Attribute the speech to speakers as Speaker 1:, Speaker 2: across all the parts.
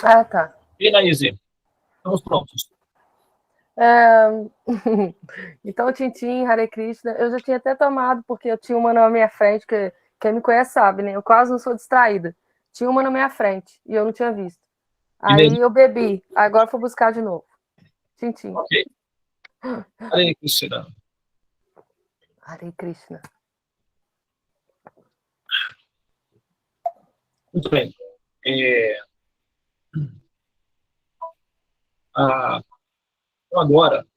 Speaker 1: Ah, tá.
Speaker 2: E Naíse, estamos prontos.
Speaker 1: Então, Tintim, Hare Krishna, eu já tinha até tomado, porque eu tinha uma na minha frente, que quem me conhece sabe, né? Eu quase não sou distraída. Tinha uma na minha frente e eu não tinha visto. Aí eu bebi, agora vou buscar de novo. Tintim.
Speaker 2: Ok. Hare Krishna.
Speaker 1: Hare Krishna.
Speaker 2: Muito bem. Então agora,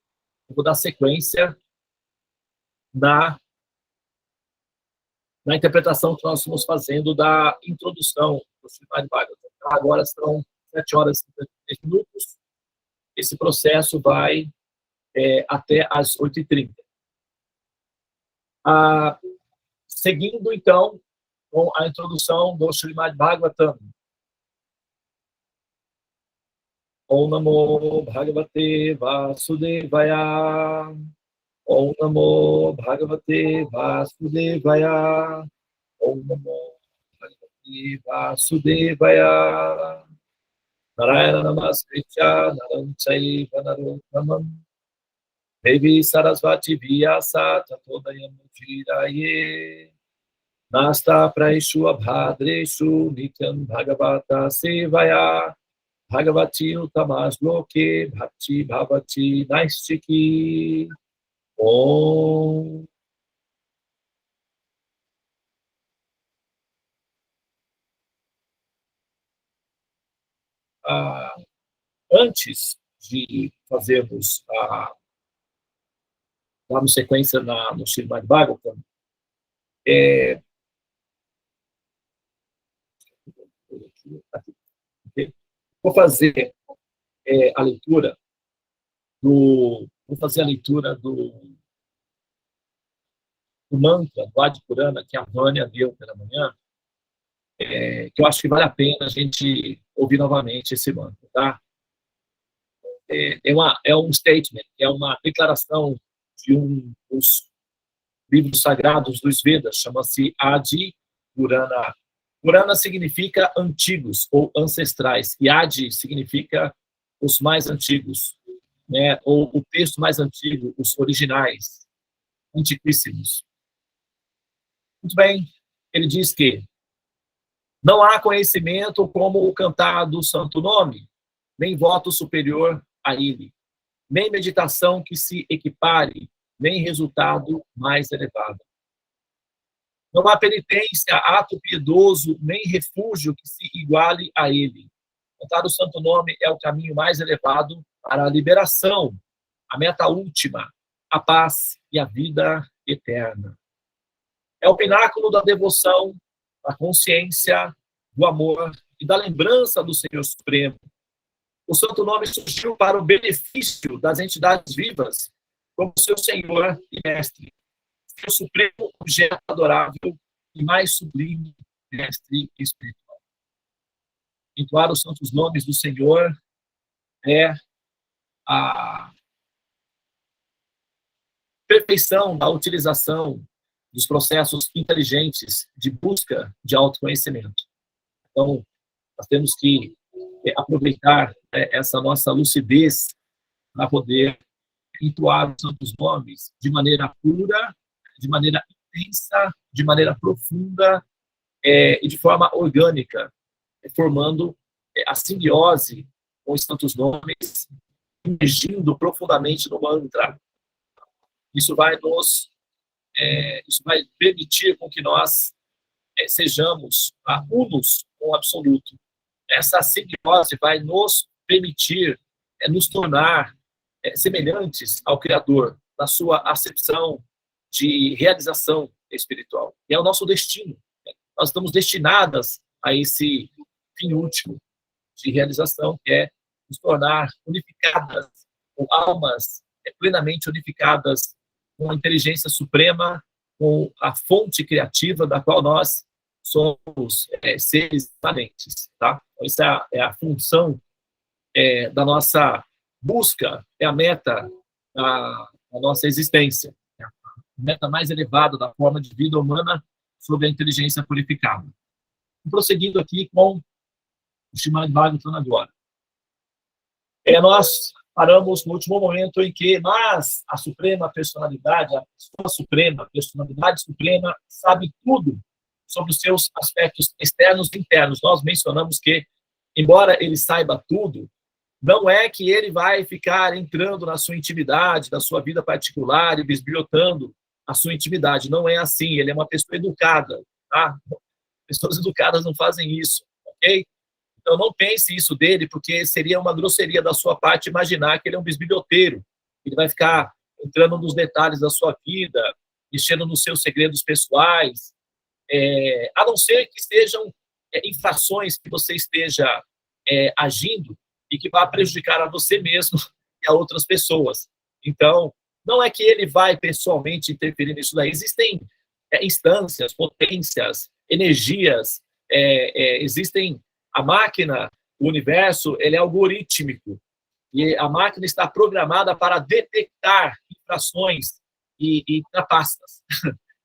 Speaker 2: eu vou dar sequência na interpretação que nós estamos fazendo da introdução do Srimad Bhagavatam. Então, agora são 7 horas e 53 minutos. Esse processo vai até às 8h30. Seguindo, então, com a introdução do Srimad Bhagavatam. Om Namo Bhagavate Vasudevaya. Om Namo Bhagavate Vasudevaya. Om Namo Bhagavate Vasudevaya. Narayana Namaskritya Naram Chaiva Narottamam Devi Sarasvati Vyasa Tatodayam Jiraye Nasta Praishu Abhadreshu Nityam Bhagavata Sevaya Bhagavati Utamas Loke Bhakti Bhavati Naistiki Om. Antes de fazermos darmos sequência no Srimad Bhagavatam, vou fazer a leitura do mantra do Adi Purana que a Vânia deu pela manhã, que eu acho que vale a pena a gente ouvir novamente esse mantra, tá? É um statement, é uma declaração de um dos livros sagrados dos Vedas, chama-se Adi Purana. Purana significa antigos ou ancestrais, e Adi significa os mais antigos, né? Ou o texto mais antigo, os originais, antiquíssimos. Muito bem, ele diz que não há conhecimento como o cantar do santo nome, nem voto superior a ele, nem meditação que se equipare, nem resultado mais elevado. Não há penitência, ato piedoso, nem refúgio que se iguale a ele. Cantar o santo nome é o caminho mais elevado para a liberação, a meta última, a paz e a vida eterna. É o pináculo da devoção, da consciência, do amor e da lembrança do Senhor Supremo. O santo nome surgiu para o benefício das entidades vivas, como seu Senhor e Mestre, seu supremo objeto adorável e mais sublime Mestre espiritual. Entoar os santos nomes do Senhor é a perfeição da utilização dos processos inteligentes de busca de autoconhecimento. Então, nós temos que aproveitar essa nossa lucidez para poder entoar os santos nomes de maneira pura, de maneira intensa, de maneira profunda e de forma orgânica, formando a simbiose com os santos nomes, emergindo profundamente no mantra. Isso vai permitir com que nós sejamos unos com o absoluto. Essa simbiose vai nos permitir nos tornar semelhantes ao Criador, na sua acepção de realização espiritual. E é o nosso destino. Nós estamos destinadas a esse fim último de realização, que é nos tornar unificadas, com almas plenamente unificadas com a inteligência suprema, com a fonte criativa da qual nós somos seres imanentes, tá? Então, essa é a função da nossa busca, é a meta da nossa existência, a meta mais elevada da forma de vida humana sobre a inteligência purificada. Prosseguindo aqui com o Srimad Bhagavatam agora. Nós paramos no último momento em que, mas a Suprema Personalidade, a pessoa suprema, a personalidade suprema, sabe tudo sobre os seus aspectos externos e internos. Nós mencionamos que, embora ele saiba tudo, não é que ele vai ficar entrando na sua intimidade, na sua vida particular e bisbilhotando a sua intimidade. Não é assim. Ele é uma pessoa educada, tá? Pessoas educadas não fazem isso, ok? Então, não pense isso dele, porque seria uma grosseria da sua parte imaginar que ele é um bisbilhoteiro. Ele vai ficar entrando nos detalhes da sua vida, mexendo nos seus segredos pessoais, a não ser que sejam infrações que você esteja agindo e que vá prejudicar a você mesmo e a outras pessoas. Então, não é que ele vai pessoalmente interferir nisso daí. Existem instâncias, potências, energias, existem a máquina, o universo, ele é algorítmico. E a máquina está programada para detectar infrações e trapaças.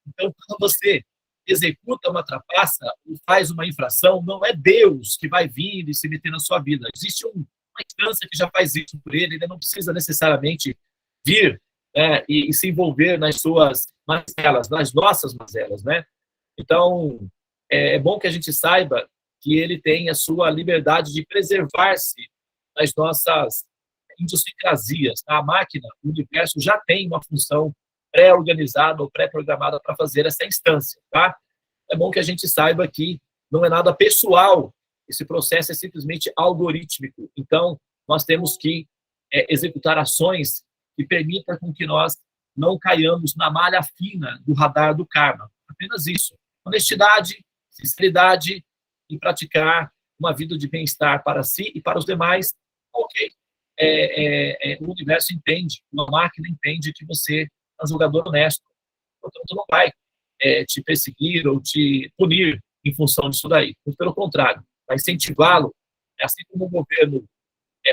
Speaker 2: Então, quando você executa uma trapaça ou faz uma infração, não é Deus que vai vir e se meter na sua vida. Existe uma instância que já faz isso por ele, ele não precisa necessariamente vir e se envolver nas suas mazelas, nas nossas mazelas, né? Então, é bom que a gente saiba que ele tem a sua liberdade de preservar-se das nossas idiosincrasias. A máquina, o universo, já tem uma função pré-organizada ou pré-programada para fazer essa instância, tá? É bom que a gente saiba que não é nada pessoal, esse processo é simplesmente algorítmico. Então, nós temos que executar ações que permitam com que nós não caiamos na malha fina do radar do karma. Apenas isso. Honestidade, sinceridade e praticar uma vida de bem-estar para si e para os demais. Ok. O universo entende, uma máquina entende que você é um jogador honesto. Portanto, não vai te perseguir ou te punir em função disso daí. Pelo contrário, vai incentivá-lo, assim como o governo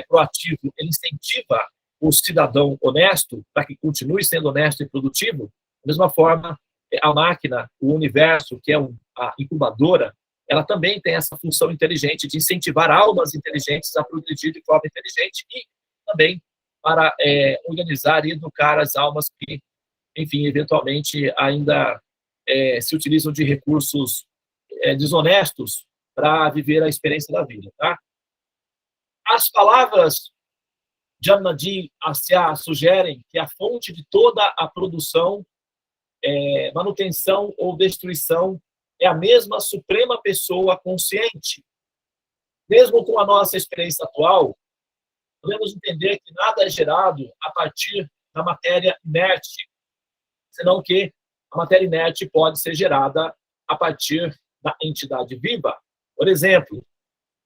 Speaker 2: proativo, ele incentiva o cidadão honesto para que continue sendo honesto e produtivo. Da mesma forma, a máquina, o universo, que é a incubadora, ela também tem essa função inteligente de incentivar almas inteligentes a progredir de forma inteligente e também para organizar e educar as almas que, enfim, eventualmente ainda se utilizam de recursos desonestos para viver a experiência da vida, tá? As palavras de Ahmadi Assia sugerem que a fonte de toda a produção, manutenção ou destruição é a mesma suprema pessoa consciente. Mesmo com a nossa experiência atual, podemos entender que nada é gerado a partir da matéria inerte, senão que a matéria inerte pode ser gerada a partir da entidade viva. Por exemplo,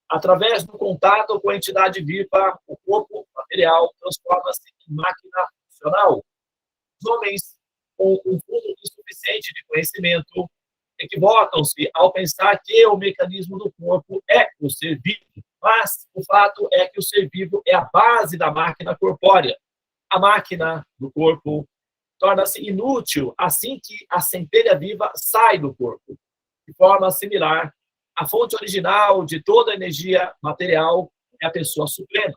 Speaker 2: através do contato com a entidade viva, o corpo material transforma-se em máquina funcional. Os homens com um fundo insuficiente de conhecimento equivocam-se ao pensar que o mecanismo do corpo é o ser vivo, mas o fato é que o ser vivo é a base da máquina corpórea. A máquina do corpo torna-se inútil assim que a centelha viva sai do corpo. De forma similar, a fonte original de toda a energia material é a pessoa suprema.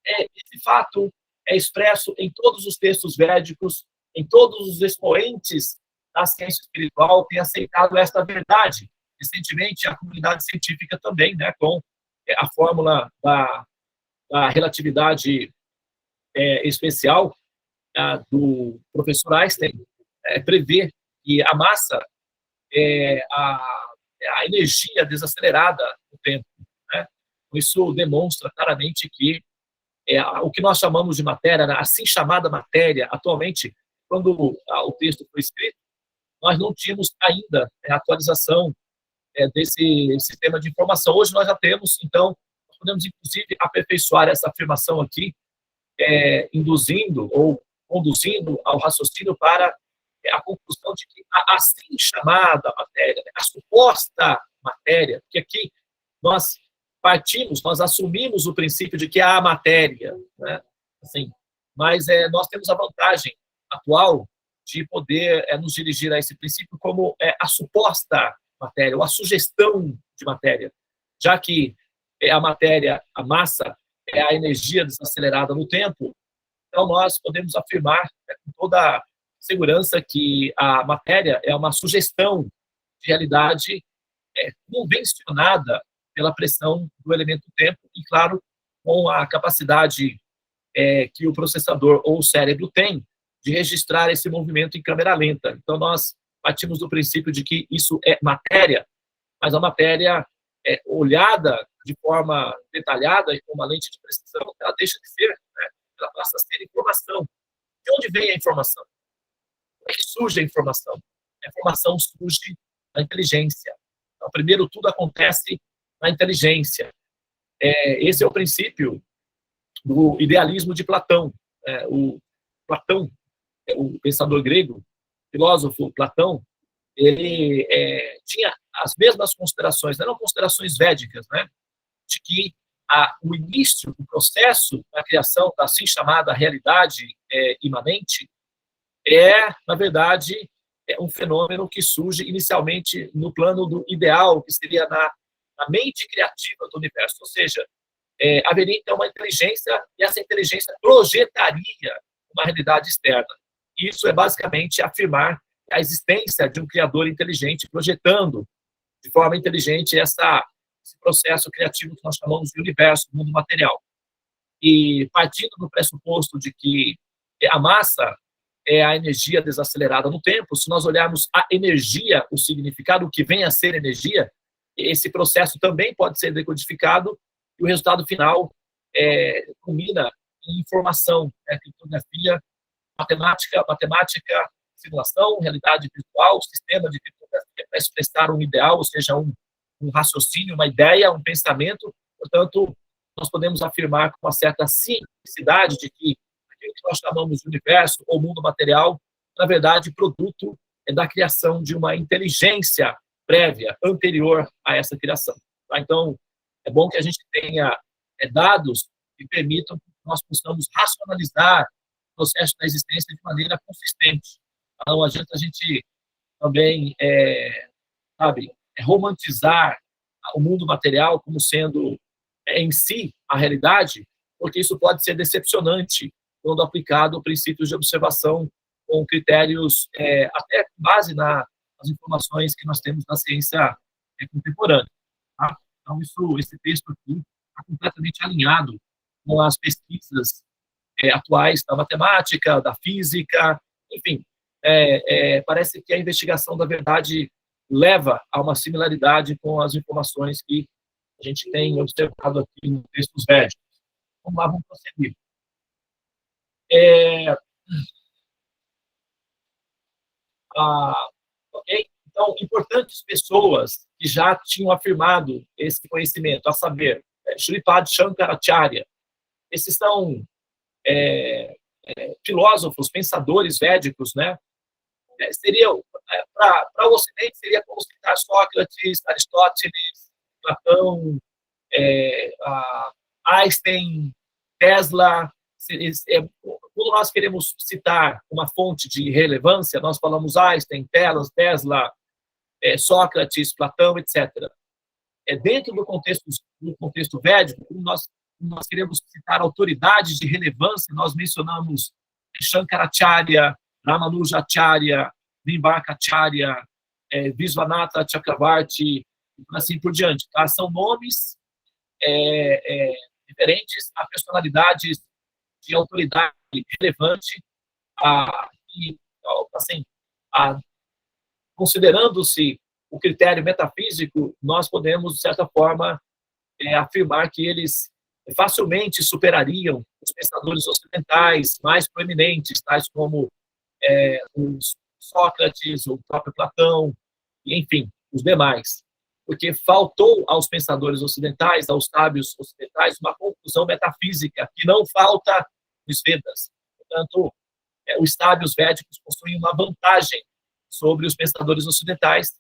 Speaker 2: Esse fato é expresso em todos os textos védicos, em todos os expoentes da ciência espiritual têm aceitado esta verdade. Recentemente, a comunidade científica também, né, com a fórmula da relatividade especial do professor Einstein, prevê que a massa é a energia desacelerada do tempo, né? Isso demonstra claramente que o que nós chamamos de matéria, a assim chamada matéria, atualmente, quando o texto foi escrito, nós não tínhamos ainda a atualização desse sistema de informação. Hoje nós já temos, então, nós podemos, inclusive, aperfeiçoar essa afirmação aqui, induzindo ou conduzindo ao raciocínio para a conclusão de que a assim chamada matéria, a suposta matéria, porque aqui nós nós assumimos o princípio de que há matéria, né? Assim, mas nós temos a vantagem atual de poder nos dirigir a esse princípio como a suposta matéria, ou a sugestão de matéria, já que a matéria, a massa, é a energia desacelerada no tempo, então nós podemos afirmar, né, com toda segurança que a matéria é uma sugestão de realidade convencionada pela pressão do elemento tempo e, claro, com a capacidade que o processador ou o cérebro tem de registrar esse movimento em câmera lenta. Então, nós partimos do princípio de que isso é matéria, mas a matéria olhada de forma detalhada e com uma lente de precisão, ela deixa de ser, né? Ela passa a ser informação. De onde vem a informação? Como é que surge a informação? A informação surge da inteligência. Então, primeiro, tudo acontece na inteligência. Esse é o princípio do idealismo de Platão. O Platão, o pensador grego, filósofo Platão, ele tinha as mesmas considerações, não eram considerações védicas, né, de que o início do processo da criação da assim chamada realidade imanente na verdade, um fenômeno que surge inicialmente no plano do ideal, que seria na mente criativa do universo, ou seja, haveria então uma inteligência e essa inteligência projetaria uma realidade externa. Isso é basicamente afirmar a existência de um criador inteligente projetando de forma inteligente esse processo criativo que nós chamamos de universo, mundo material. E partindo do pressuposto de que a massa é a energia desacelerada no tempo, se nós olharmos a energia, o significado, o que vem a ser energia, esse processo também pode ser decodificado e o resultado final culmina em informação, criptografia, matemática, simulação, realidade virtual, sistema de criptografia para expressar um ideal, ou seja, um raciocínio, uma ideia, um pensamento. Portanto, nós podemos afirmar com uma certa simplicidade de que aquilo que nós chamamos de universo ou mundo material, na verdade, produto da criação de uma inteligência prévia, anterior a essa criação. Tá? Então, é bom que a gente tenha dados que permitam que nós possamos racionalizar o processo da existência de maneira consistente. Não adianta a gente também, romantizar o mundo material como sendo em si a realidade, porque isso pode ser decepcionante quando aplicado princípios de observação com critérios até com base nas informações que nós temos da ciência contemporânea. Tá? Então, esse texto aqui está completamente alinhado com as pesquisas atuais da matemática, da física, enfim, parece que a investigação da verdade leva a uma similaridade com as informações que a gente tem observado aqui nos textos védicos. Vamos lá, vamos prosseguir. Ok? Então, importantes pessoas que já tinham afirmado esse conhecimento, a saber, Shripad Shankaracharya. Esses são filósofos, pensadores védicos, né? Para o Ocidente, seria como citar Sócrates, Aristóteles, Platão, Einstein, Tesla. Quando nós queremos citar uma fonte de relevância, nós falamos Einstein, Tesla, Sócrates, Platão, etc. Dentro do contexto védico, quando nós queremos citar autoridades de relevância, nós mencionamos Shankaracharya, Ramanujacharya, Nimbarkacharya, Visvanatha Chakravarti, assim por diante. Tá? São nomes diferentes a personalidades de autoridade relevante, considerando-se o critério metafísico, nós podemos, de certa forma, afirmar que eles facilmente superariam os pensadores ocidentais mais proeminentes, tais como os Sócrates, o próprio Platão, e, enfim, os demais. Porque faltou aos pensadores ocidentais, aos sábios ocidentais, uma conclusão metafísica que não falta nos Vedas. Portanto, os sábios védicos possuem uma vantagem sobre os pensadores ocidentais,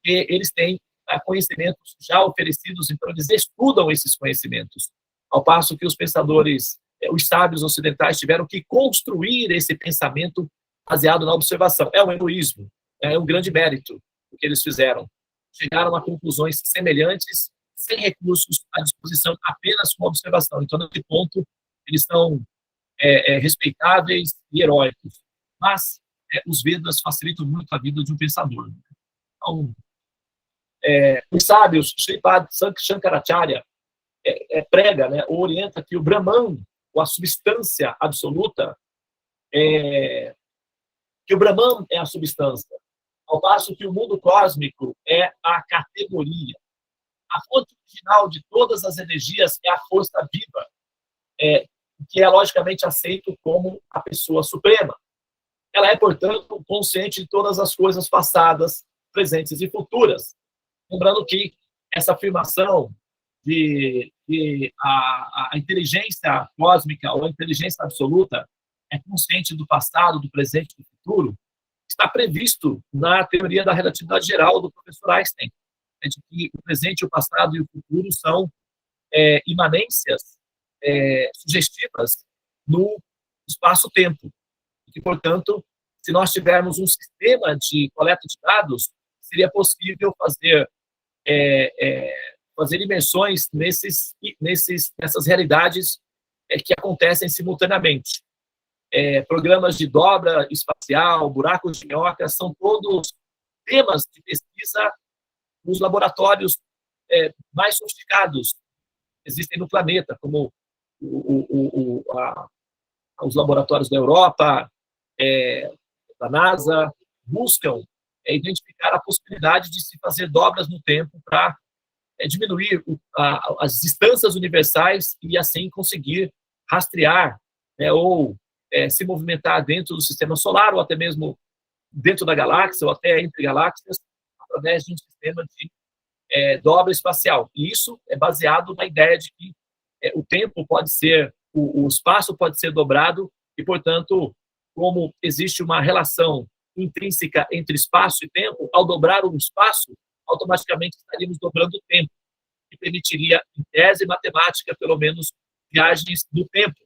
Speaker 2: que eles têm conhecimentos já oferecidos, então eles estudam esses conhecimentos, ao passo que os pensadores, os sábios ocidentais tiveram que construir esse pensamento baseado na observação. É um egoísmo, é um grande mérito o que eles fizeram. Chegaram a conclusões semelhantes sem recursos à disposição, apenas com observação. Então, nesse ponto, eles são respeitáveis e heróicos. Mas os Vedas facilitam muito a vida de um pensador. Então, os sábios, Sripad Shankaracharya, prega, né, ou orienta que o Brahman, ou a substância absoluta, que o Brahman é a substância, ao passo que o mundo cósmico é a categoria. A fonte original de todas as energias é a força viva, que é logicamente aceito como a pessoa suprema. Ela é, portanto, consciente de todas as coisas passadas, presentes e futuras. Lembrando que essa afirmação de a inteligência cósmica ou a inteligência absoluta é consciente do passado, do presente e do futuro, está previsto na teoria da relatividade geral do professor Einstein, de que o presente, o passado e o futuro são imanências sugestivas no espaço-tempo. E que, portanto, se nós tivermos um sistema de coleta de dados, seria possível fazer imersões nessas realidades que acontecem simultaneamente. Programas de dobra espacial, buracos de minhoca, são todos temas de pesquisa nos laboratórios mais sofisticados que existem no planeta, como os laboratórios da Europa, da NASA, buscam identificar a possibilidade de se fazer dobras no tempo para diminuir as distâncias universais e, assim, conseguir rastrear, ou se movimentar dentro do sistema solar, ou até mesmo dentro da galáxia, ou até entre galáxias, através de um sistema de dobra espacial. E isso é baseado na ideia de que o tempo pode ser, o espaço pode ser dobrado, e, portanto, como existe uma relação intrínseca entre espaço e tempo, ao dobrar o espaço, automaticamente estaríamos dobrando o tempo, que permitiria, em tese matemática, pelo menos, viagens no tempo.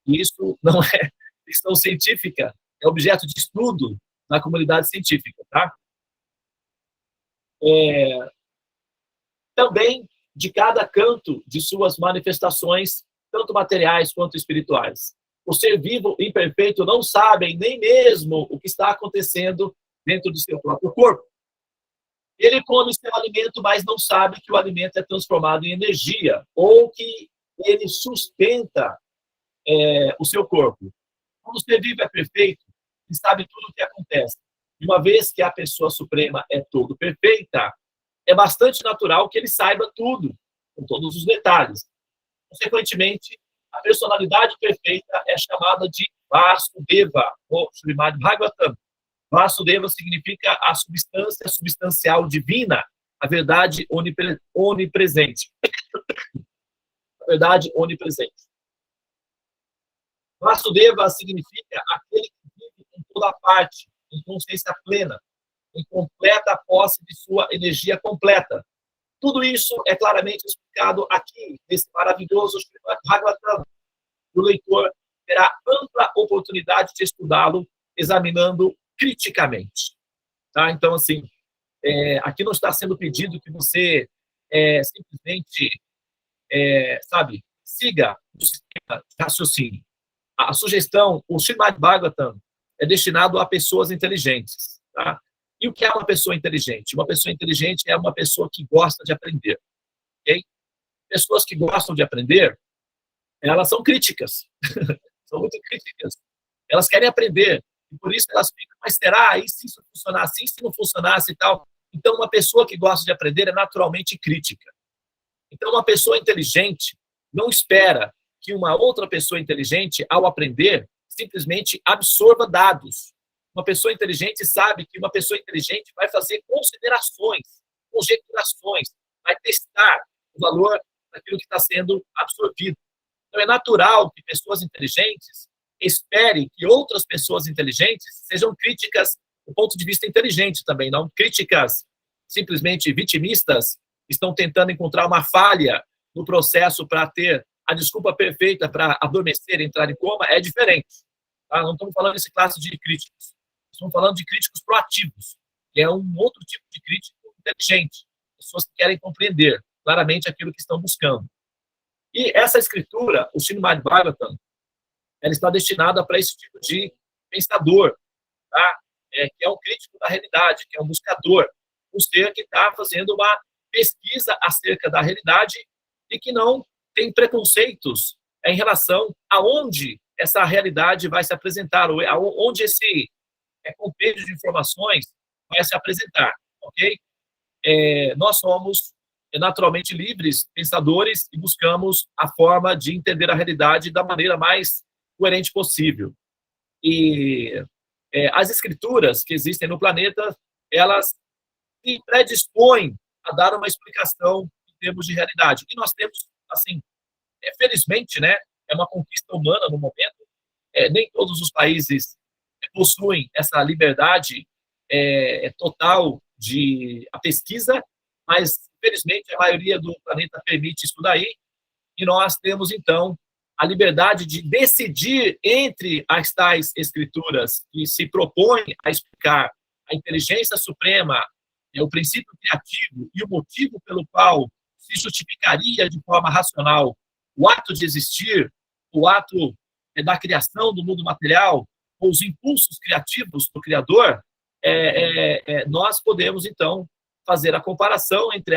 Speaker 2: E isso não é questão científica, é objeto de estudo na comunidade científica. Tá? Também, de cada canto de suas manifestações, tanto materiais quanto espirituais. O ser vivo imperfeito não sabe nem mesmo o que está acontecendo dentro do seu próprio corpo. Ele come seu alimento, mas não sabe que o alimento é transformado em energia, ou que ele sustenta o seu corpo. Quando o ser vivo é perfeito, ele sabe tudo o que acontece. E uma vez que a pessoa suprema é todo perfeita, é bastante natural que ele saiba tudo, com todos os detalhes. Consequentemente, a personalidade perfeita é chamada de Vasudeva, ou Srimad Bhagavatam. Vasudeva significa a substância substancial divina, a verdade onipresente. A verdade onipresente. Vasudeva significa aquele que vive em toda parte, em consciência plena, em completa posse de sua energia completa. Tudo isso é claramente explicado aqui, nesse maravilhoso Bhagavatam. O leitor terá ampla oportunidade de estudá-lo, examinando criticamente. Tá? Então, assim, aqui não está sendo pedido que você simplesmente, siga o sistema de raciocínio. A sugestão, o Srimad Bhagavatam, é destinado a pessoas inteligentes. Tá? E o que é uma pessoa inteligente? Uma pessoa inteligente é uma pessoa que gosta de aprender. Okay? Pessoas que gostam de aprender, elas são críticas. São muito críticas. Elas querem aprender. E por isso elas ficam, mas será? E se isso funcionar assim? Se não funcionasse e tal? Então, uma pessoa que gosta de aprender é naturalmente crítica. Então, uma pessoa inteligente não espera que uma outra pessoa inteligente, ao aprender, simplesmente absorva dados. Uma pessoa inteligente sabe que uma pessoa inteligente vai fazer considerações, conjecturações, vai testar o valor daquilo que está sendo absorvido. Então, é natural que pessoas inteligentes esperem que outras pessoas inteligentes sejam críticas do ponto de vista inteligente também, não críticas simplesmente vitimistas, estão tentando encontrar uma falha no processo para ter a desculpa perfeita para adormecer, entrar em coma, é diferente. Tá? Não estamos falando desse classe de críticos. Estamos falando de críticos proativos, que é um outro tipo de crítico inteligente. Pessoas que querem compreender. claramente aquilo que estão buscando. E essa escritura, o Srimad Bhagavatam, ela está destinada para esse tipo de pensador, tá? Que é um crítico da realidade, que é um buscador, um ser que está fazendo uma pesquisa acerca da realidade e que não tem preconceitos em relação aonde essa realidade vai se apresentar, ou onde esse compêndio de informações vai se apresentar, ok? Nós somos naturalmente livres, pensadores, e buscamos a forma de entender a realidade da maneira mais coerente possível. E as escrituras que existem no planeta, elas se predispõem a dar uma explicação em termos de realidade. E nós temos, assim, felizmente, né, é uma conquista humana no momento, nem todos os países possuem essa liberdade total de a pesquisa, mas, felizmente, a maioria do planeta permite isso daí, e nós temos, então, a liberdade de decidir entre as tais escrituras que se propõem a explicar a inteligência suprema, o princípio criativo e o motivo pelo qual se justificaria de forma racional o ato de existir, o ato da criação do mundo material, ou os impulsos criativos do Criador, nós podemos, então, fazer a comparação entre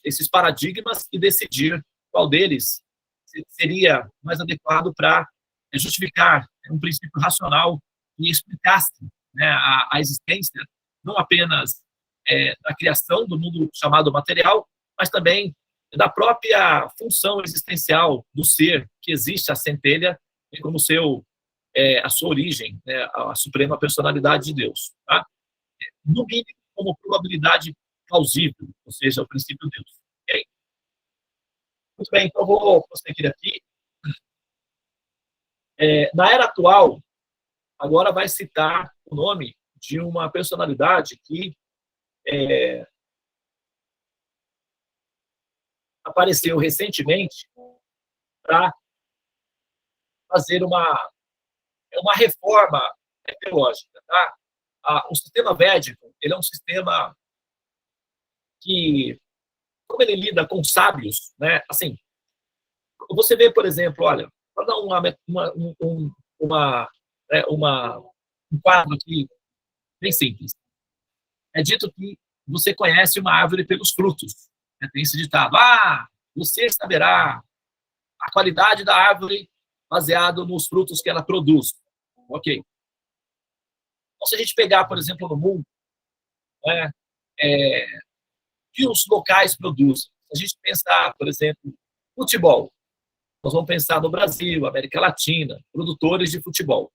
Speaker 2: esses paradigmas e decidir qual deles seria mais adequado para justificar um princípio racional e explicasse, né, a existência não apenas da criação do mundo chamado material, mas também da própria função existencial do ser que existe, a centelha, como a sua origem, né, a suprema personalidade de Deus. Tá? No mínimo, como probabilidade plausível, ou seja, o princípio Deus. Okay? Muito bem, então vou prosseguir aqui. Na era atual, agora vai citar o nome de uma personalidade que apareceu recentemente para fazer uma reforma teológica. Tá? O sistema védico, ele é um sistema que, como ele lida com sábios, né? Assim, você vê, por exemplo, olha, para dar um quadro aqui bem simples. É dito que você conhece uma árvore pelos frutos. Tem esse ditado, você saberá a qualidade da árvore baseado nos frutos que ela produz. Ok. Então, se a gente pegar, por exemplo, no mundo, né, que os locais produzem. Se a gente pensar, por exemplo, futebol, nós vamos pensar no Brasil, América Latina, produtores de futebol.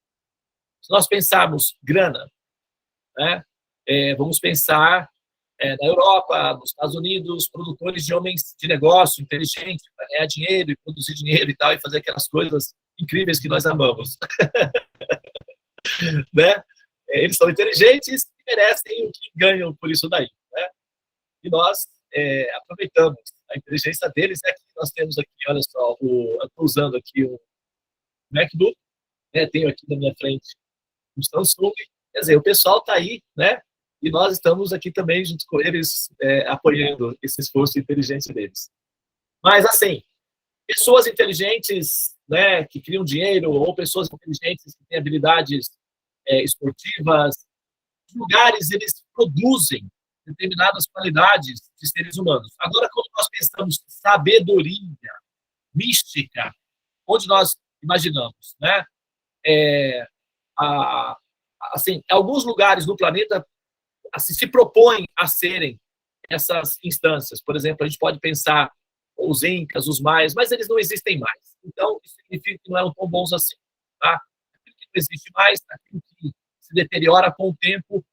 Speaker 2: Se nós pensarmos grana, né, vamos pensar na Europa, nos Estados Unidos, produtores de homens de negócio inteligentes, para ganhar dinheiro e produzir dinheiro e tal, e fazer aquelas coisas incríveis que nós amamos. Né? Eles são inteligentes e merecem o que ganham por isso daí. Né? E nós aproveitamos a inteligência deles. Aqui nós temos aqui, olha só, eu estou usando aqui o MacBook, né? Tenho aqui na minha frente o Samsung, quer dizer, o pessoal está aí, né? E nós estamos aqui também junto com eles, apoiando esse esforço inteligente deles. Mas, assim, pessoas inteligentes, né, que criam dinheiro, ou pessoas inteligentes que têm habilidades esportivas, os lugares, eles produzem determinadas qualidades de seres humanos. Agora, quando nós pensamos em sabedoria, mística, onde nós imaginamos, né? Assim, alguns lugares no planeta assim, se propõem a serem essas instâncias. Por exemplo, a gente pode pensar os incas, os maias, mas eles não existem mais. Então, isso significa que não eram tão bons assim. Tá? Aquilo que não existe mais, aquilo que se deteriora com o tempo,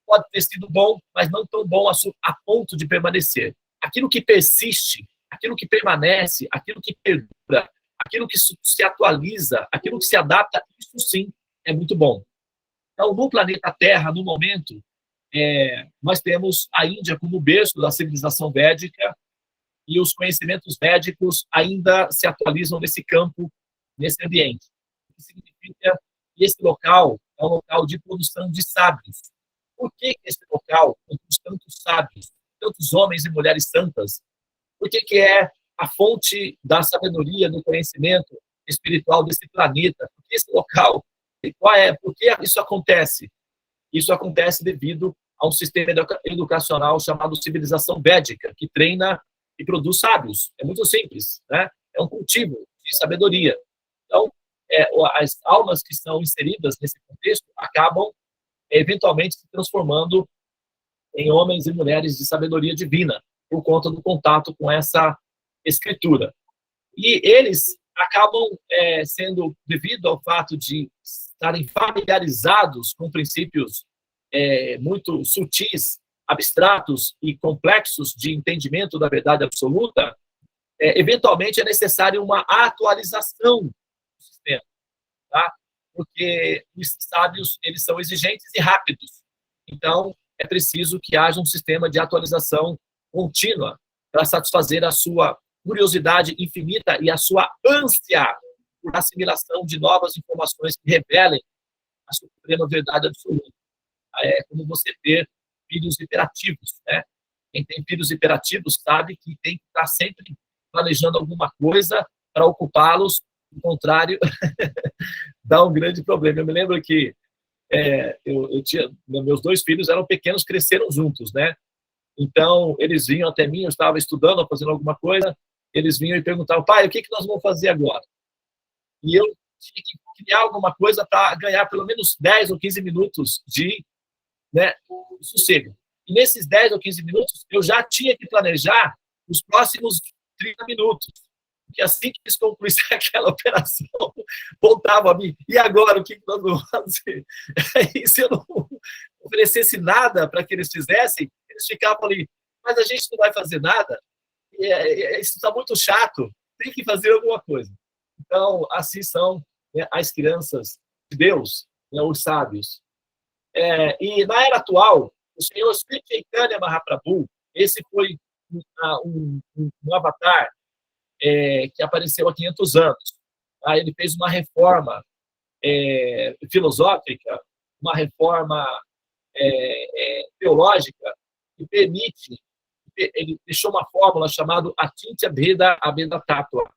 Speaker 2: pode ter sido bom, mas não tão bom a ponto de permanecer. Aquilo que persiste, aquilo que permanece, aquilo que perdura, aquilo que se atualiza, aquilo que se adapta, isso sim é muito bom. Então, no planeta Terra, no momento, nós temos a Índia como berço da civilização védica e os conhecimentos védicos ainda se atualizam nesse campo, nesse ambiente. O que significa que esse local é um local de produção de sábios. Por que esse local produz tantos sábios? tantos homens e mulheres santas? Por que é a fonte da sabedoria, do conhecimento espiritual desse planeta? Por que esse local? Por que isso acontece? Isso acontece devido a um sistema educacional chamado civilização védica, que treina e produz sábios. É muito simples, né? É um cultivo de sabedoria. Então, as almas que são inseridas nesse contexto acabam, eventualmente, se transformando em homens e mulheres de sabedoria divina, por conta do contato com essa escritura. E eles acabam sendo, devido ao fato de estarem familiarizados com princípios muito sutis, abstratos e complexos de entendimento da verdade absoluta, eventualmente é necessário uma atualização do sistema, tá? Porque os sábios, eles são exigentes e rápidos. Então, é preciso que haja um sistema de atualização contínua para satisfazer a sua curiosidade infinita e a sua ânsia por assimilação de novas informações que revelem a suprema verdade absoluta. É como você ter filhos hiperativos, né? Quem tem filhos hiperativos sabe que tem que estar sempre planejando alguma coisa para ocupá-los, do contrário, dá um grande problema. Eu me lembro que eu tinha, meus 2 filhos eram pequenos, cresceram juntos, né? Então, eles vinham até mim, eu estava estudando, fazendo alguma coisa, eles vinham e perguntavam: pai, o que nós vamos fazer agora? E eu tinha que criar alguma coisa para ganhar pelo menos 10 ou 15 minutos de sossego. E nesses 10 ou 15 minutos, eu já tinha que planejar os próximos 30 minutos. Porque assim que eles concluíssem aquela operação, voltavam a mim: e agora, o que nós vamos fazer? E se eu não oferecesse nada para que eles fizessem, eles ficavam ali: mas a gente não vai fazer nada? Isso está muito chato, tem que fazer alguma coisa. Então, assim são, né, as crianças de Deus, né, os sábios. E na era atual, o senhor Sri Chaitanya Mahaprabhu, esse foi um avatar que apareceu há 500 anos. Ele fez uma reforma filosófica, uma reforma teológica, que permite, ele deixou uma fórmula chamada Atintya Bheda Abheda Tattva.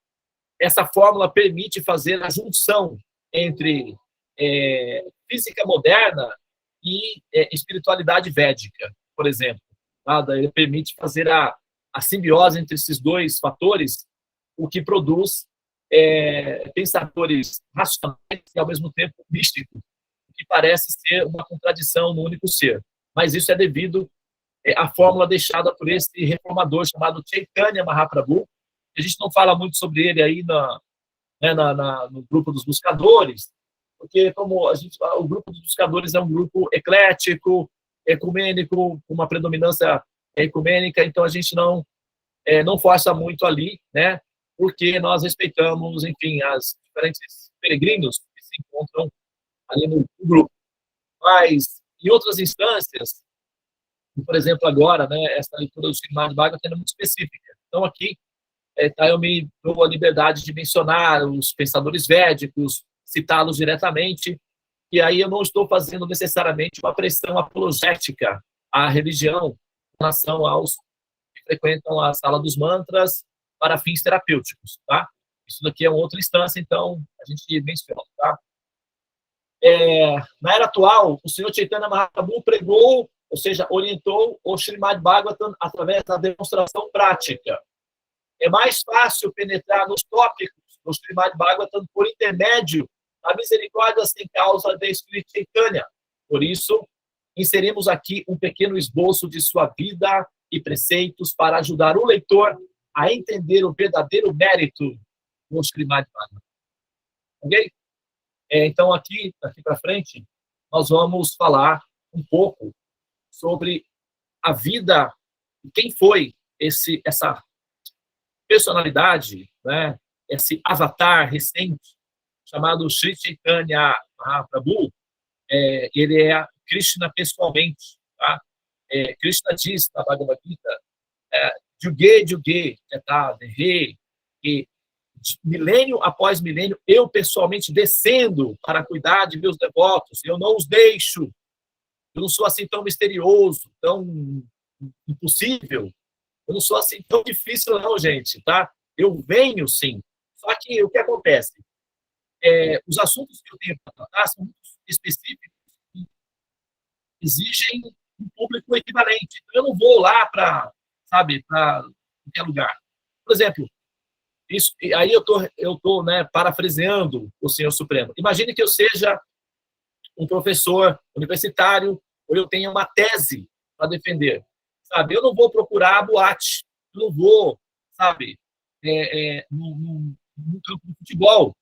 Speaker 2: Essa fórmula permite fazer a junção entre física moderna e espiritualidade védica, por exemplo. Ele permite fazer a simbiose entre esses dois fatores, o que produz pensadores racionais e, ao mesmo tempo, místicos, o que parece ser uma contradição no único ser. Mas isso é devido à fórmula deixada por esse reformador chamado Chaitanya Mahaprabhu. A gente não fala muito sobre ele aí no grupo dos buscadores, porque o grupo dos buscadores é um grupo eclético, ecumênico, com uma predominância ecumênica, então a gente não força muito ali, né? Porque nós respeitamos, enfim, as diferentes peregrinos que se encontram ali no grupo. Mas, em outras instâncias, por exemplo, agora, né, essa leitura do Srimad Bhagavatam é muito específica. Então, aqui, eu me dou a liberdade de mencionar os pensadores védicos, citá-los diretamente, e aí eu não estou fazendo necessariamente uma pressão apologética à religião em relação aos que frequentam a sala dos mantras para fins terapêuticos, tá? Isso daqui é uma outra instância, então a gente menciona, tá? Na era atual, o senhor Chaitanya Mahaprabhu pregou, ou seja, orientou o Srimad Bhagavatam através da demonstração prática. É mais fácil penetrar nos tópicos do Srimad Bhagavatam por intermédio da misericórdia sem causa de Sri Chaitanya. Por isso, inserimos aqui um pequeno esboço de sua vida e preceitos para ajudar o leitor a entender o verdadeiro mérito do Srimad Bhagavatam. Ok? Então, aqui para frente, nós vamos falar um pouco sobre a vida, quem foi essa personalidade, né, esse avatar recente, chamado Sri Chaitanya Mahaprabhu. Ele é Krishna pessoalmente. Tá? Krishna diz na Bhagavad Gita, Juge, Juge, e milênio após milênio, eu pessoalmente descendo para cuidar de meus devotos, eu não os deixo, eu não sou assim tão misterioso, tão impossível. Eu não sou assim tão difícil não, gente, tá? Eu venho, sim. Só que o que acontece? Os assuntos que eu tenho para tratar são muito específicos e exigem um público equivalente. Então, eu não vou lá para, sabe, para qualquer lugar. Por exemplo, isso, aí eu tô, né, parafraseando o Senhor Supremo. Imagine que eu seja um professor universitário ou eu tenha uma tese para defender, sabe? Eu não vou procurar a boate, eu não vou, sabe, num campo de futebol,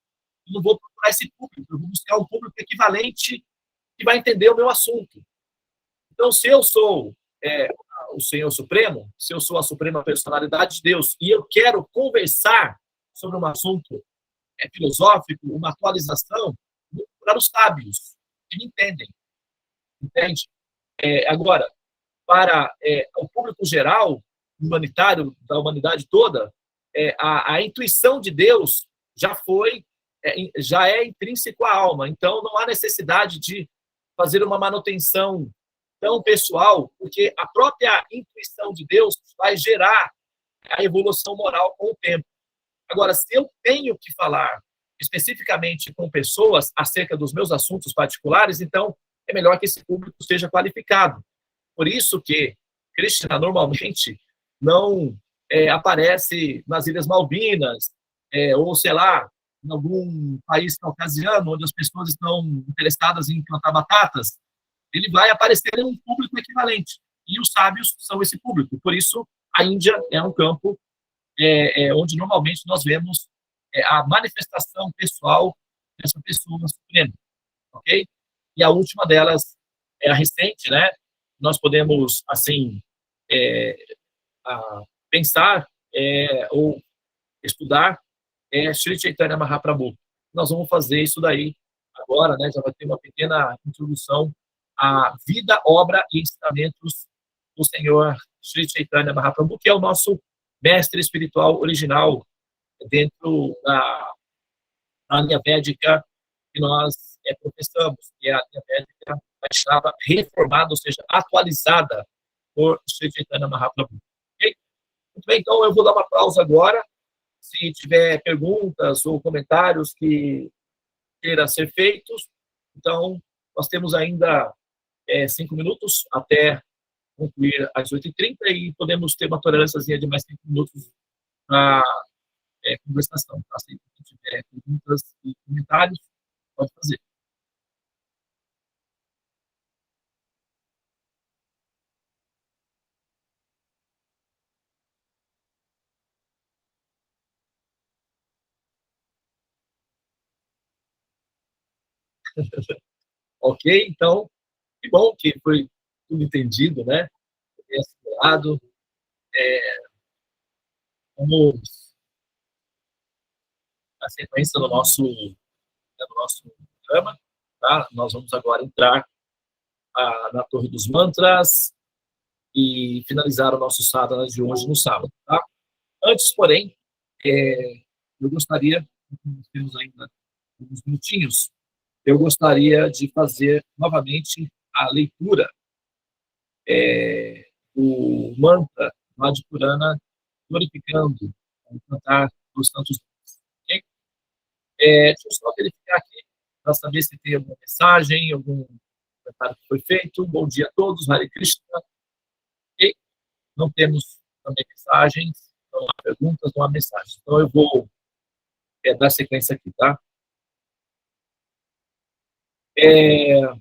Speaker 2: eu não vou procurar esse público, eu vou buscar um público equivalente que vai entender o meu assunto. Então, se eu sou o Senhor Supremo, se eu sou a suprema personalidade de Deus e eu quero conversar sobre um assunto filosófico, uma atualização, vou procurar os sábios que me entendem, entende? Agora, para o público geral, humanitário, da humanidade toda, a intuição de Deus já é intrínseco à alma. Então, não há necessidade de fazer uma manutenção tão pessoal, porque a própria intuição de Deus vai gerar a evolução moral com o tempo. Agora, se eu tenho que falar especificamente com pessoas acerca dos meus assuntos particulares, então é melhor que esse público seja qualificado. Por isso que Krishna normalmente não aparece nas Ilhas Malvinas, ou sei lá, em algum país caucasiano, onde as pessoas estão interessadas em plantar batatas. Ele vai aparecer em um público equivalente. E os sábios são esse público. Por isso, a Índia é um campo onde normalmente nós vemos a manifestação pessoal dessa pessoa suprema. Ok? E a última delas é a recente, né? Nós podemos, assim, pensar ou estudar Sri Chaitanya Mahaprabhu. Nós vamos fazer isso daí agora, né? Já vai ter uma pequena introdução à vida, obra e ensinamentos do Senhor Sri Chaitanya Mahaprabhu, que é o nosso mestre espiritual original dentro da linha védica que nós professamos, que é a linha védica Vaishnava reformada, ou seja, atualizada por Sri Chaitanya Mahaprabhu. Okay? Muito bem, então eu vou dar uma pausa agora. Se tiver perguntas ou comentários que queiram ser feitos, então nós temos ainda 5 minutos até concluir às 8h30 e podemos ter uma tolerância de mais 5 minutos para conversação. Tá? Se tiver perguntas e comentários, pode fazer. Ok? Então, que bom que foi tudo entendido, né? Explorado. Vamos na sequência do nosso programa. Tá? Nós vamos agora entrar na Torre dos Mantras e finalizar o nosso sadhana de hoje no sábado. Tá? Antes, porém, eu gostaria, nós temos ainda alguns minutinhos, eu gostaria de fazer novamente a leitura do mantra Madhipurana, glorificando o cantar dos santos. Okay? Deixa eu só verificar aqui para saber se tem alguma mensagem, algum comentário que foi feito. Bom dia a todos, Hare Krishna. Okay? Não temos também mensagens, não há perguntas, não há mensagens. Então eu vou dar sequência aqui, tá? Eu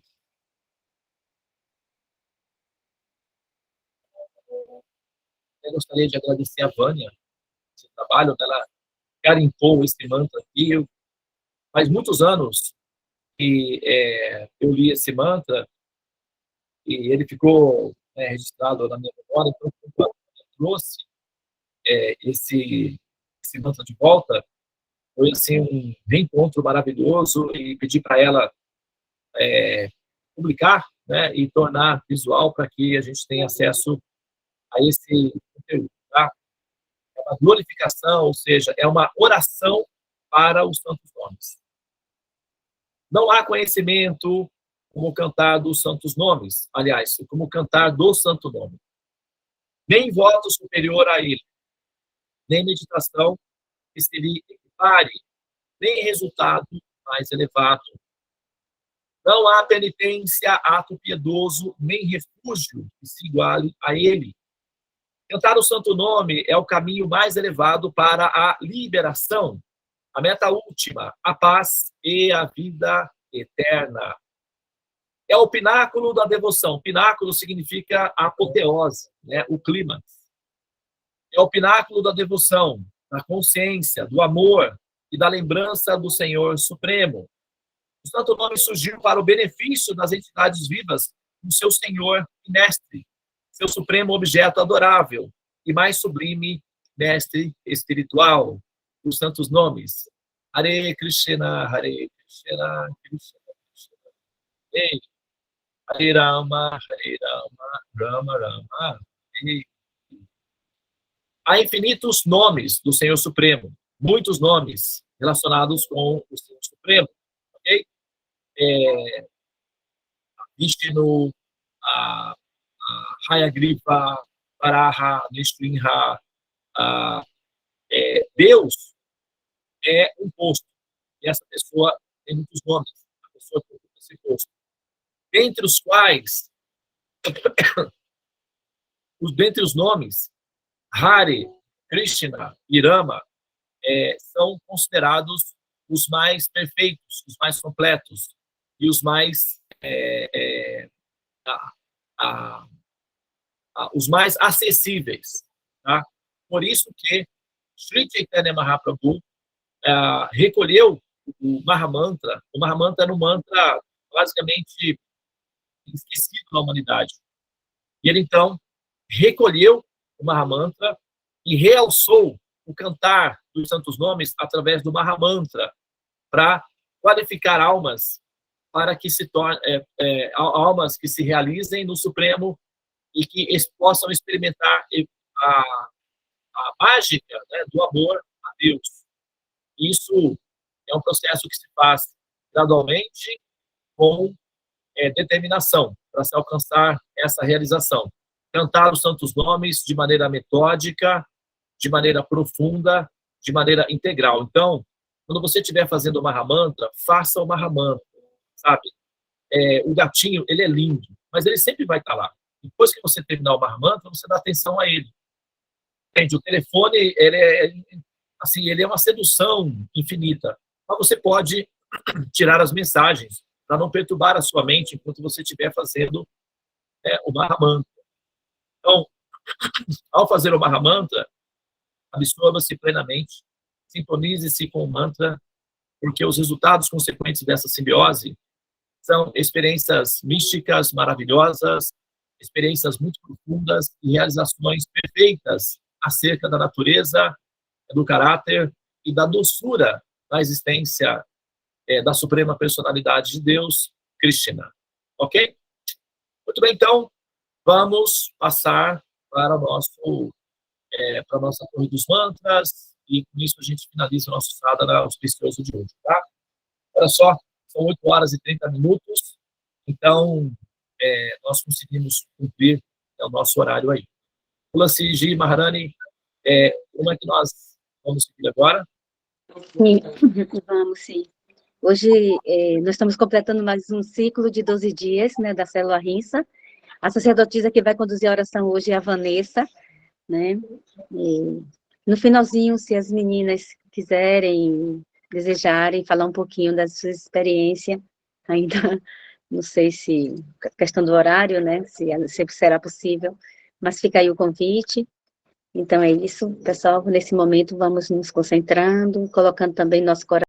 Speaker 2: gostaria de agradecer a Vânia, esse trabalho, ela garimpou esse mantra aqui. Faz muitos anos que eu li esse mantra e ele ficou registrado na minha memória. Então, quando eu trouxe esse mantra de volta, foi assim um reencontro maravilhoso e pedi para ela publicar, né, e tornar visual para que a gente tenha acesso a esse conteúdo. Tá? É uma glorificação, ou seja, é uma oração para os santos nomes. Não há conhecimento como cantar dos santos nomes, aliás, como cantar do santo nome. nem voto superior a ele, nem meditação que se lhe equipare, nem resultado mais elevado. Não há penitência, ato piedoso, nem refúgio que se iguale a ele. Cantar o santo nome é o caminho mais elevado para a liberação, a meta última, a paz e a vida eterna. É o pináculo da devoção. Pináculo significa a apoteose, né? O clímax. É o pináculo da devoção, da consciência, do amor e da lembrança do Senhor Supremo. O santo nome surgiu para o benefício das entidades vivas do seu Senhor e Mestre, seu supremo objeto adorável e mais sublime Mestre espiritual. Os santos nomes. Hare Krishna, Hare Krishna, Krishna Krishna, Hare Rama, Rama Rama, Hare. Há infinitos nomes do Senhor Supremo, muitos nomes relacionados com o Senhor Supremo, ok? Vishnu, Hayagriva, Varaha, Nrsimha, Deus é um posto, e essa pessoa tem muitos nomes, a pessoa tem esse posto, dentre os quais, dentre os nomes, Hare, Krishna e Rama são considerados os mais perfeitos, os mais completos e os mais os mais acessíveis. Tá? Por isso que Sri Chaitanya Mahaprabhu recolheu o Mahamantra. O Mahamantra era um mantra basicamente esquecido na humanidade. E ele, então, recolheu o Mahamantra e realçou o cantar dos santos nomes através do Mahamantra para qualificar almas para que se tornem almas que se realizem no Supremo e que possam experimentar a mágica, né, do amor a Deus. Isso é um processo que se faz gradualmente com determinação para se alcançar essa realização. Cantar os santos nomes de maneira metódica, de maneira profunda, de maneira integral. Então, quando você estiver fazendo o Mahamantra, faça o Mahamantra, sabe? O gatinho, ele é lindo, mas ele sempre vai estar lá. Depois que você terminar o Mahamantra, você dá atenção a ele. Entende? O telefone, ele é uma sedução infinita. Mas você pode tirar as mensagens para não perturbar a sua mente enquanto você estiver fazendo o Mahamantra. Então, ao fazer o Mahamantra, absorva-se plenamente, sintonize-se com o mantra, porque os resultados consequentes dessa simbiose são experiências místicas maravilhosas, experiências muito profundas e realizações perfeitas acerca da natureza, do caráter e da doçura da existência da Suprema Personalidade de Deus, Krishna. Ok? Muito bem, então, vamos passar para para a nossa Torre dos Mantras, e com isso a gente finaliza o nosso sadhana auspicioso de hoje, tá? Olha só, são 8 horas e 30 minutos, então nós conseguimos cumprir o nosso horário aí. Tulasi Ji Maharani, como é que nós vamos seguir agora?
Speaker 3: Sim, vamos sim. Hoje nós estamos completando mais um ciclo de 12 dias, né, da célula Rinsa. A sacerdotisa que vai conduzir a oração hoje é a Vanessa, né? No finalzinho, se as meninas quiserem, desejarem falar um pouquinho da sua experiência, ainda não sei se questão do horário, né, se sempre será possível, mas fica aí o convite. Então é isso, pessoal, nesse momento vamos nos concentrando, colocando também nosso coração